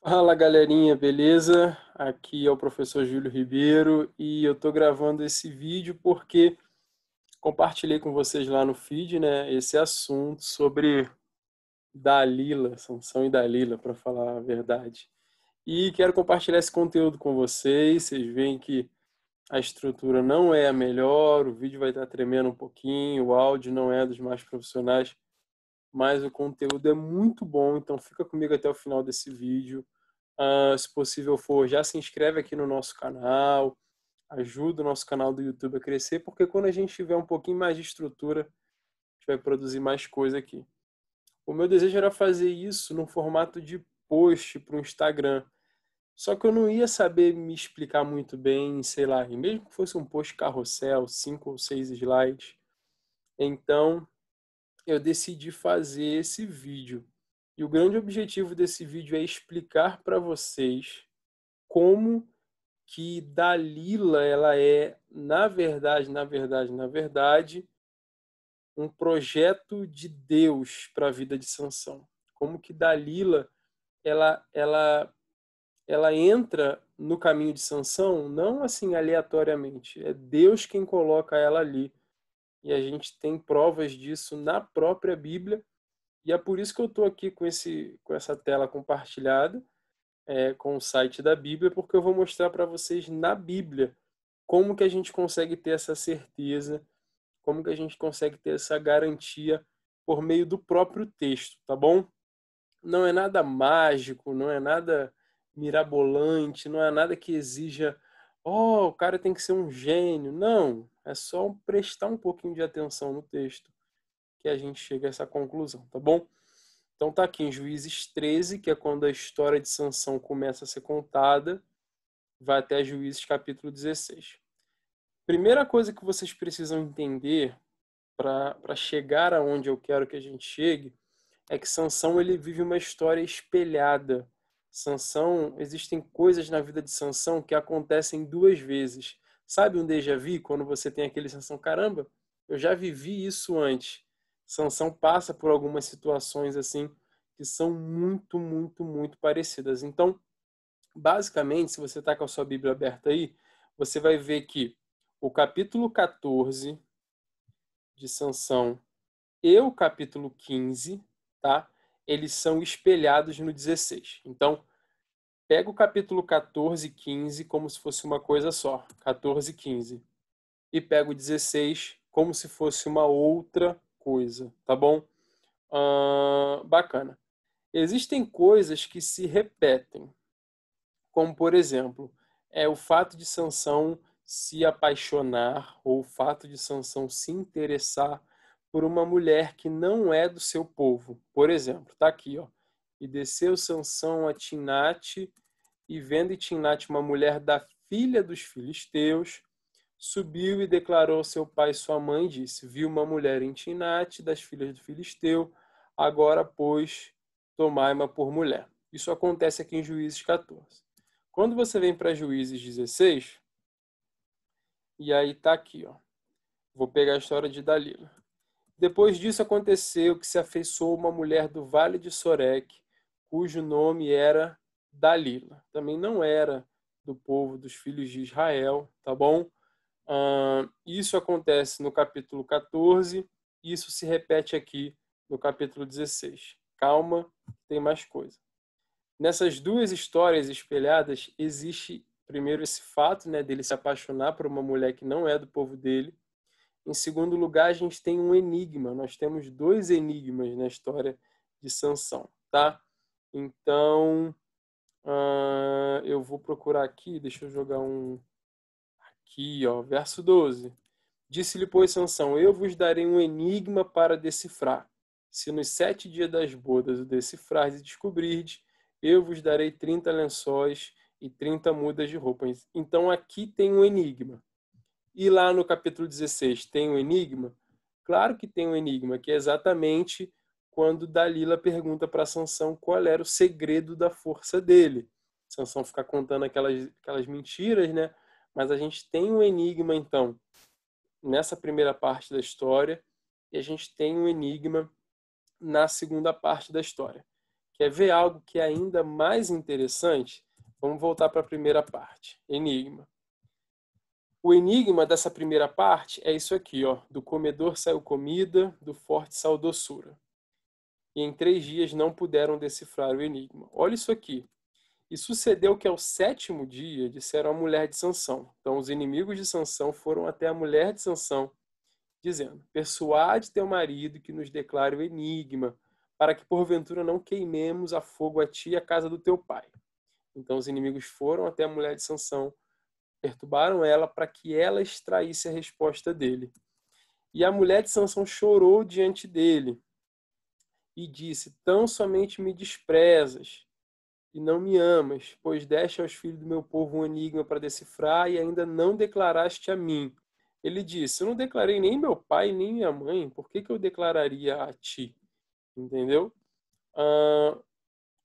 Fala galerinha, beleza? Aqui é o professor Júlio Ribeiro e eu tô gravando esse vídeo porque compartilhei com vocês lá no feed, né, esse assunto sobre Dalila, Sansão e Dalila, para falar a verdade. E quero compartilhar esse conteúdo com vocês. Vocês veem que a estrutura não é a melhor, o vídeo vai estar tremendo um pouquinho, o áudio não é dos mais profissionais, mas o conteúdo é muito bom, então fica comigo até o final desse vídeo. Se possível for, já se inscreve aqui no nosso canal, ajuda o nosso canal do YouTube a crescer, porque quando a gente tiver um pouquinho mais de estrutura, a gente vai produzir mais coisa aqui. O meu desejo era fazer isso no formato de post para o Instagram, só que eu não ia saber me explicar muito bem, sei lá, e mesmo que fosse um post carrossel, 5 ou 6 slides, então eu decidi fazer esse vídeo. E o grande objetivo desse vídeo é explicar para vocês como que Dalila ela é, na verdade, um projeto de Deus para a vida de Sansão. Como que Dalila ela, ela, ela entra no caminho de Sansão não assim aleatoriamente, é Deus quem coloca ela ali. E a gente tem provas disso na própria Bíblia, e é por isso que eu estou aqui com essa tela compartilhada, com o site da Bíblia, porque eu vou mostrar para vocês na Bíblia como que a gente consegue ter essa certeza, como que a gente consegue ter essa garantia por meio do próprio texto, tá bom? Não é nada mágico, não é nada mirabolante, não é nada que exija, oh, o cara tem que ser um gênio. Não, é só prestar um pouquinho de atenção no texto que a gente chega a essa conclusão, tá bom? Então tá aqui em Juízes 13, que é quando a história de Sansão começa a ser contada, vai até Juízes capítulo 16. Primeira coisa que vocês precisam entender para chegar aonde eu quero que a gente chegue é que Sansão ele vive uma história espelhada. Sansão, existem coisas na vida de Sansão que acontecem duas vezes. Sabe um déjà vu quando você tem aquele sensação, caramba, eu já vivi isso antes. Sansão passa por algumas situações assim que são muito, muito, muito parecidas. Então, basicamente, se você está com a sua Bíblia aberta aí, você vai ver que o capítulo 14 de Sansão e o capítulo 15, tá? Eles são espelhados no 16. Então, pega o capítulo 14 e 15 como se fosse uma coisa só, 14 e 15. E pega o 16 como se fosse uma outra coisa, tá bom? Bacana. Existem coisas que se repetem, como por exemplo, o fato de Sansão se apaixonar ou o fato de Sansão se interessar por uma mulher que não é do seu povo. Por exemplo, tá aqui, ó. E desceu Sansão a Timnate, e vendo em Timnate uma mulher da filha dos filisteus, subiu e declarou ao seu pai e sua mãe, disse: Vi uma mulher em Timnate das filhas do filisteu, agora, pois, tomai-ma por mulher. Isso acontece aqui em Juízes 14. Quando você vem para Juízes 16, e aí tá aqui, ó. Vou pegar a história de Dalila. Depois disso aconteceu que se afeiçoou uma mulher do vale de Soreque, cujo nome era Dalila. Também não era do povo dos filhos de Israel, tá bom? Isso acontece no capítulo 14, isso se repete aqui no capítulo 16. Calma, tem mais coisa. Nessas duas histórias espelhadas, existe primeiro esse fato, né, dele se apaixonar por uma mulher que não é do povo dele. Em segundo lugar, a gente tem um enigma. Nós temos dois enigmas na história de Sansão, tá? Então, eu vou procurar aqui, deixa eu jogar um aqui, ó, verso 12. Disse-lhe, pois, Sansão: Eu vos darei um enigma para decifrar. Se nos 7 dias das bodas o decifrardes e descobrirdes, eu vos darei 30 lençóis e 30 mudas de roupas. Então aqui tem um enigma. E lá no capítulo 16 tem um enigma? Claro que tem um enigma, que é exatamente quando Dalila pergunta para Sansão qual era o segredo da força dele. Sansão fica contando aquelas mentiras, né? Mas a gente tem um enigma, então, nessa primeira parte da história, e a gente tem um enigma na segunda parte da história. Quer ver algo que é ainda mais interessante? Vamos voltar para a primeira parte. Enigma. O enigma dessa primeira parte é isso aqui, ó. Do comedor saiu comida, do forte saiu doçura. E em 3 dias não puderam decifrar o enigma. Olha isso aqui. E sucedeu que ao 7º dia disseram à mulher de Sansão. Então os inimigos de Sansão foram até a mulher de Sansão, dizendo: persuade teu marido que nos declare o enigma, para que porventura não queimemos a fogo a ti e a casa do teu pai. Então os inimigos foram até a mulher de Sansão, perturbaram ela para que ela extraísse a resposta dele. E a mulher de Sansão chorou diante dele e disse: tão somente me desprezas e não me amas, pois deste aos filhos do meu povo um enigma para decifrar e ainda não declaraste a mim. Ele disse: eu não declarei nem meu pai nem minha mãe, por que eu declararia a ti? Entendeu?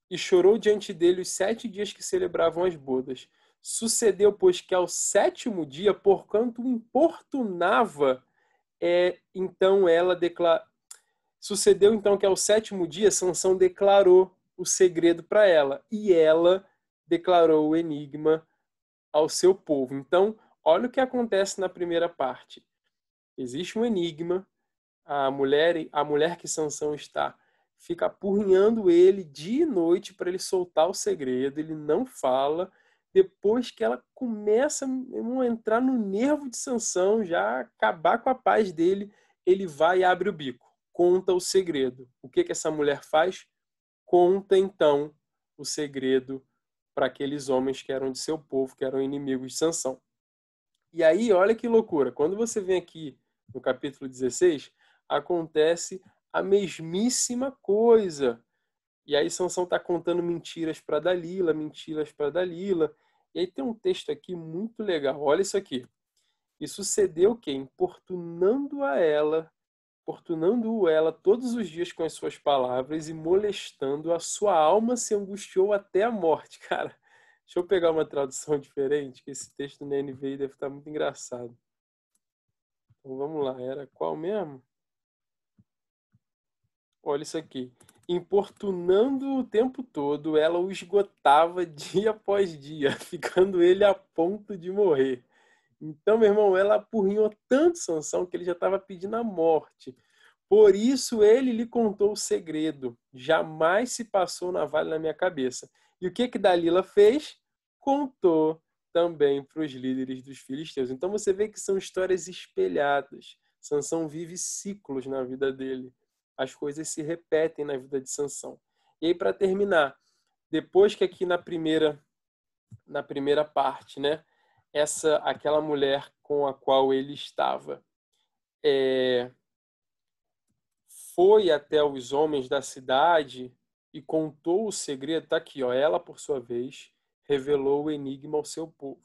E chorou diante dele os 7 dias que celebravam as bodas. Sucedeu, pois, que ao 7º dia, porquanto importunava, então ela declarou. Sucedeu então que ao 7º dia Sansão declarou o segredo para ela e ela declarou o enigma ao seu povo. Então, olha o que acontece na primeira parte. Existe um enigma, a mulher que Sansão está fica apurrinhando ele dia e noite para ele soltar o segredo, ele não fala. Depois que ela começa a entrar no nervo de Sansão, já acabar com a paz dele, ele vai e abre o bico, conta o segredo. O que essa mulher faz? Conta então o segredo para aqueles homens que eram de seu povo, que eram inimigos de Sansão. E aí, olha que loucura, quando você vem aqui no capítulo 16, acontece a mesmíssima coisa. E aí Sansão está contando mentiras para Dalila, mentiras para Dalila. E aí tem um texto aqui muito legal, olha isso aqui. E sucedeu que, importunando ela todos os dias com as suas palavras e molestando, a sua alma se angustiou até a morte. Cara, deixa eu pegar uma tradução diferente, que esse texto na NVI deve estar muito engraçado. Então vamos lá, era qual mesmo? Olha isso aqui. Importunando o tempo todo, ela o esgotava dia após dia, ficando ele a ponto de morrer. Então, meu irmão, ela apurrinhou tanto Sansão que ele já estava pedindo a morte. Por isso ele lhe contou o segredo. Jamais se passou navalha na minha cabeça. E o que Dalila fez? Contou também para os líderes dos filisteus. Então você vê que são histórias espelhadas. Sansão vive ciclos na vida dele. As coisas se repetem na vida de Sansão. E aí, para terminar, depois que aqui na primeira parte, né, aquela mulher com a qual ele estava foi até os homens da cidade e contou o segredo, tá aqui, ó, ela por sua vez revelou o enigma ao seu povo.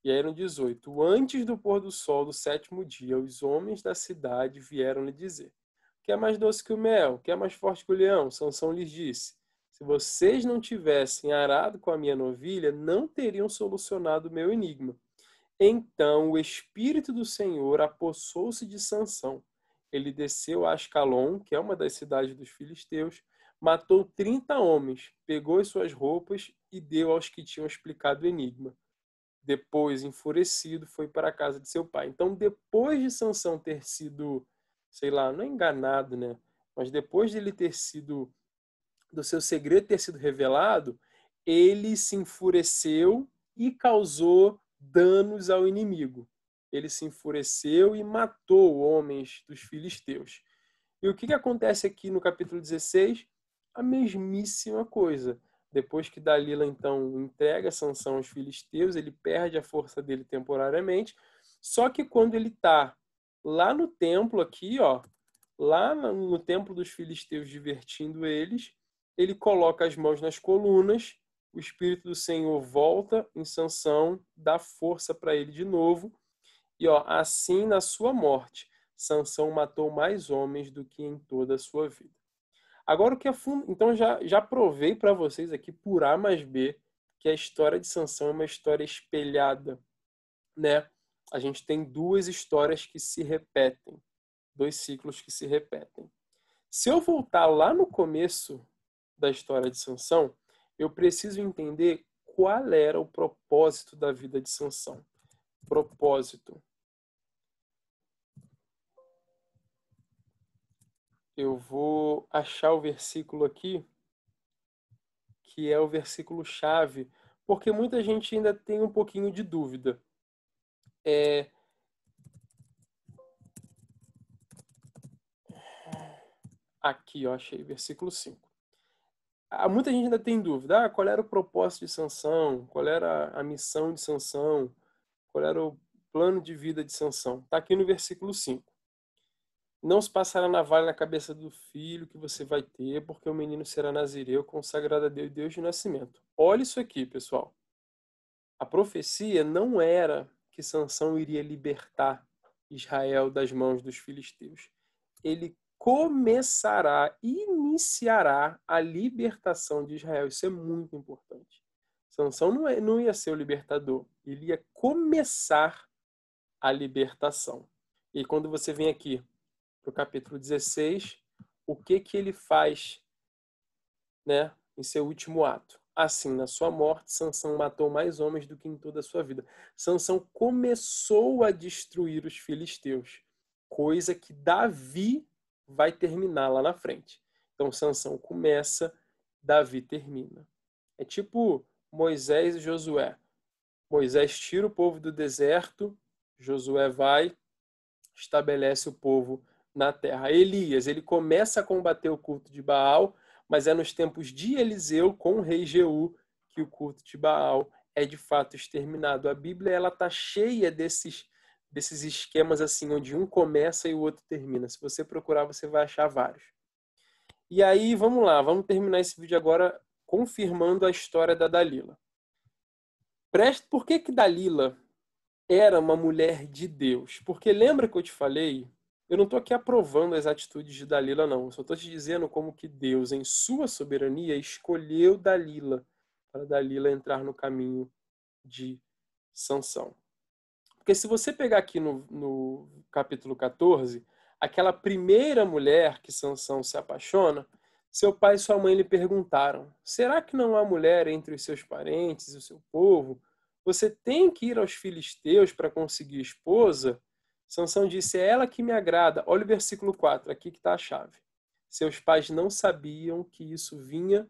E aí no 18, antes do pôr do sol do 7º dia, os homens da cidade vieram lhe dizer: que é mais doce que o mel, que é mais forte que o leão? Sansão lhes disse: se vocês não tivessem arado com a minha novilha, não teriam solucionado o meu enigma. Então o Espírito do Senhor apossou-se de Sansão. Ele desceu a Ascalon, que é uma das cidades dos filisteus, matou 30 homens, pegou as suas roupas e deu aos que tinham explicado o enigma. Depois, enfurecido, foi para a casa de seu pai. Então, depois de Sansão ter sido, sei lá, não é enganado, né? Mas depois de ele ter sido, do seu segredo ter sido revelado, ele se enfureceu e causou danos ao inimigo. Ele se enfureceu e matou homens dos filisteus. E o que acontece aqui no capítulo 16? A mesmíssima coisa. Depois que Dalila, então, entrega Sansão aos filisteus, ele perde a força dele temporariamente. Só que quando ele está lá no templo aqui, ó, lá no templo dos filisteus divertindo eles, ele coloca as mãos nas colunas, o Espírito do Senhor volta em Sansão, dá força para ele de novo, e ó, assim na sua morte, Sansão matou mais homens do que em toda a sua vida. Agora o que é então já provei para vocês aqui por A mais B que a história de Sansão é uma história espelhada, né? A gente tem 2 histórias que se repetem, 2 ciclos que se repetem. Se eu voltar lá no começo da história de Sansão, eu preciso entender qual era o propósito da vida de Sansão. Propósito. Eu vou achar o versículo aqui, que é o versículo chave, porque muita gente ainda tem um pouquinho de dúvida. Aqui, ó, achei, versículo 5. Muita gente ainda tem dúvida. Qual era o propósito de Sansão? Qual era a missão de Sansão? Qual era o plano de vida de Sansão? Está aqui no versículo 5. Não se passará navalha na cabeça do filho que você vai ter, porque o menino será nazireu, consagrado a Deus, Deus de nascimento. Olha isso aqui, pessoal. A profecia não era que Sansão iria libertar Israel das mãos dos filisteus. Ele iniciará a libertação de Israel. Isso é muito importante. Sansão não ia ser o libertador, ele ia começar a libertação. E quando você vem aqui para o capítulo 16, o que ele faz, né, em seu último ato? Assim, na sua morte, Sansão matou mais homens do que em toda a sua vida. Sansão começou a destruir os filisteus, coisa que Davi vai terminar lá na frente. Então, Sansão começa, Davi termina. É tipo Moisés e Josué. Moisés tira o povo do deserto, Josué vai, estabelece o povo na terra. Elias, ele começa a combater o culto de Baal, mas é nos tempos de Eliseu, com o rei Jeú, que o culto de Baal é de fato exterminado. A Bíblia ela está cheia desses esquemas assim, onde um começa e o outro termina. Se você procurar, você vai achar vários. E aí, vamos lá, vamos terminar esse vídeo agora confirmando a história da Dalila. Por que Dalila era uma mulher de Deus? Porque lembra que eu te falei, eu não estou aqui aprovando as atitudes de Dalila, não. Eu só estou te dizendo como que Deus, em sua soberania, escolheu Dalila para Dalila entrar no caminho de Sansão. Porque se você pegar aqui no capítulo 14, aquela primeira mulher que Sansão se apaixona, seu pai e sua mãe lhe perguntaram: será que não há mulher entre os seus parentes e o seu povo? Você tem que ir aos filisteus para conseguir esposa? Sansão disse: é ela que me agrada. Olha o versículo 4, aqui que está a chave. Seus pais não sabiam que isso vinha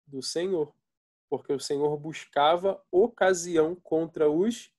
do Senhor, porque o Senhor buscava ocasião contra os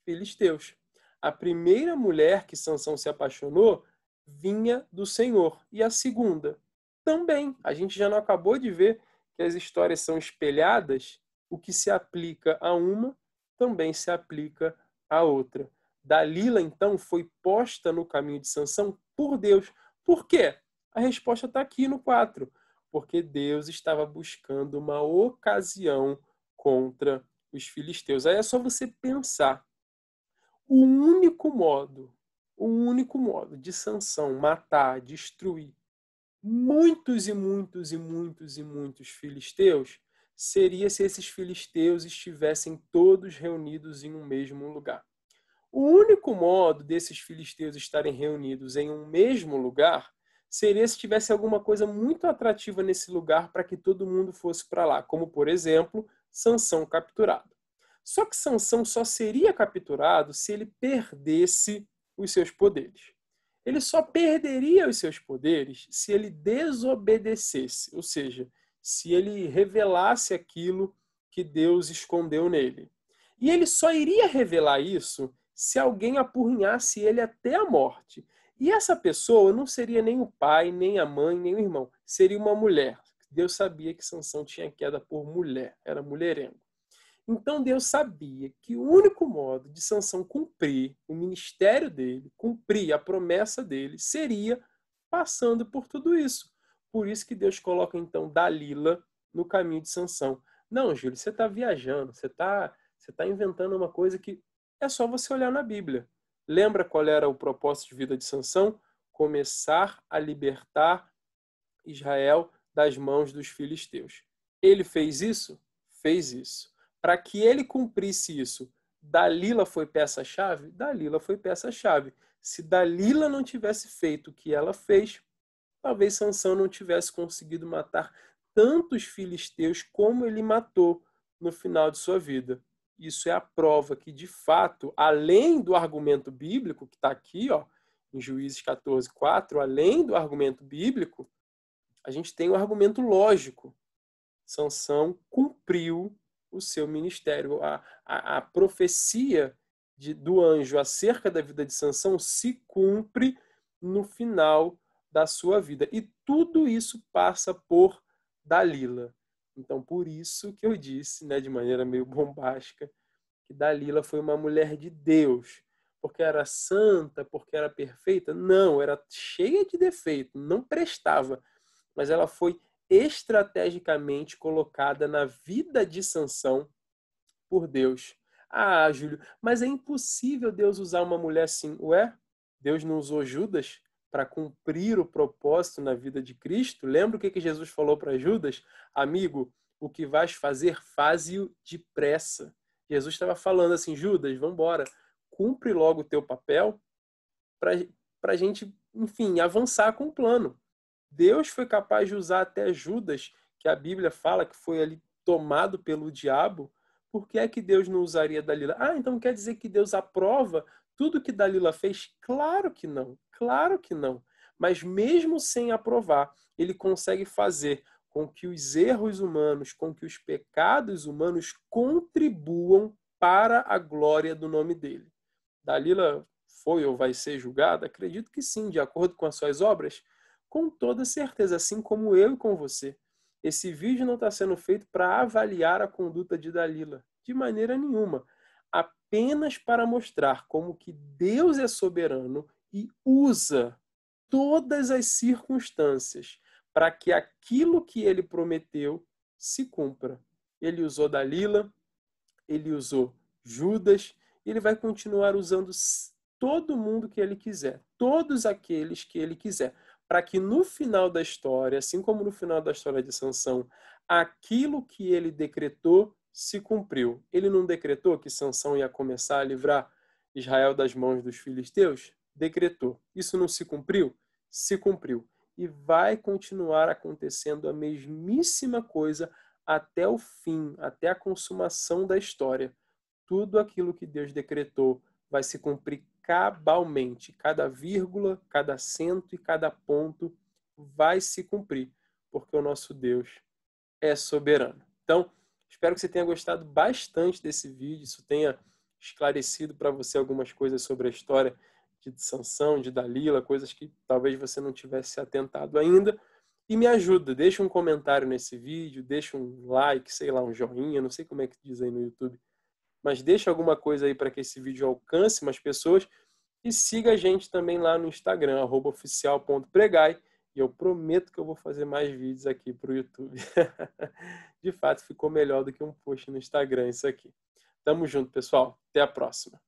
filisteus. A primeira mulher que Sansão se apaixonou vinha do Senhor. E a segunda também. A gente já não acabou de ver que as histórias são espelhadas? O que se aplica a uma também se aplica à outra. Dalila, então, foi posta no caminho de Sansão por Deus. Por quê? A resposta está aqui no 4. Porque Deus estava buscando uma ocasião contra os filisteus. Aí é só você pensar. O único modo de Sansão matar, destruir muitos e muitos e muitos e muitos filisteus seria se esses filisteus estivessem todos reunidos em um mesmo lugar. O único modo desses filisteus estarem reunidos em um mesmo lugar seria se tivesse alguma coisa muito atrativa nesse lugar para que todo mundo fosse para lá, como, por exemplo, Sansão capturado. Só que Sansão só seria capturado se ele perdesse os seus poderes. Ele só perderia os seus poderes se ele desobedecesse, ou seja, se ele revelasse aquilo que Deus escondeu nele. E ele só iria revelar isso se alguém apurrinhasse ele até a morte. E essa pessoa não seria nem o pai, nem a mãe, nem o irmão. Seria uma mulher. Deus sabia que Sansão tinha queda por mulher, era mulherengo. Então Deus sabia que o único modo de Sansão cumprir o ministério dele, cumprir a promessa dele, seria passando por tudo isso. Por isso que Deus coloca então Dalila no caminho de Sansão. Não, Júlio, você está viajando, você tá inventando uma coisa que é só você olhar na Bíblia. Lembra qual era o propósito de vida de Sansão? Começar a libertar Israel das mãos dos filisteus. Ele fez isso? Fez isso. Para que ele cumprisse isso, Dalila foi peça-chave? Dalila foi peça-chave. Se Dalila não tivesse feito o que ela fez, talvez Sansão não tivesse conseguido matar tantos filisteus como ele matou no final de sua vida. Isso é a prova que, de fato, além do argumento bíblico, que está aqui, ó, em Juízes 14:4, além do argumento bíblico, a gente tem o argumento lógico. Sansão cumpriu o seu ministério. A profecia do anjo acerca da vida de Sansão se cumpre no final da sua vida. E tudo isso passa por Dalila. Então, por isso que eu disse, né, de maneira meio bombástica, que Dalila foi uma mulher de Deus. Porque era santa, porque era perfeita? Não, era cheia de defeito, não prestava. Mas ela foi estrategicamente colocada na vida de Sansão por Deus. Ah, Júlio, mas é impossível Deus usar uma mulher assim. Ué, Deus não usou Judas para cumprir o propósito na vida de Cristo? Lembra o que Jesus falou para Judas? Amigo, o que vais fazer, faze-o depressa. Jesus estava falando assim, Judas, vamos embora, cumpre logo o teu papel para a gente, enfim, avançar com o plano. Deus foi capaz de usar até Judas, que a Bíblia fala que foi ali tomado pelo diabo. Por que é que Deus não usaria Dalila? Ah, então quer dizer que Deus aprova tudo que Dalila fez? Claro que não, claro que não. Mas mesmo sem aprovar, ele consegue fazer com que os erros humanos, com que os pecados humanos contribuam para a glória do nome dele. Dalila foi ou vai ser julgada? Acredito que sim, de acordo com as suas obras. Com toda certeza, assim como eu e com você. Esse vídeo não está sendo feito para avaliar a conduta de Dalila, de maneira nenhuma. Apenas para mostrar como que Deus é soberano e usa todas as circunstâncias para que aquilo que ele prometeu se cumpra. Ele usou Dalila, ele usou Judas, e ele vai continuar usando todo mundo que ele quiser, todos aqueles que ele quiser, para que no final da história, assim como no final da história de Sansão, aquilo que ele decretou se cumpriu. Ele não decretou que Sansão ia começar a livrar Israel das mãos dos filisteus? Decretou. Isso não se cumpriu? Se cumpriu. E vai continuar acontecendo a mesmíssima coisa até o fim, até a consumação da história. Tudo aquilo que Deus decretou vai se cumprir cabalmente. Cada vírgula, cada acento e cada ponto vai se cumprir, porque o nosso Deus é soberano. Então, espero que você tenha gostado bastante desse vídeo, isso tenha esclarecido para você algumas coisas sobre a história de Sansão, de Dalila, coisas que talvez você não tivesse atentado ainda. E me ajuda, deixa um comentário nesse vídeo, deixa um like, sei lá, um joinha, não sei como é que diz aí no YouTube, mas deixa alguma coisa aí para que esse vídeo alcance mais pessoas e siga a gente também lá no Instagram, @oficial.pregai, e eu prometo que eu vou fazer mais vídeos aqui para o YouTube. De fato, ficou melhor do que um post no Instagram isso aqui. Tamo junto, pessoal. Até a próxima.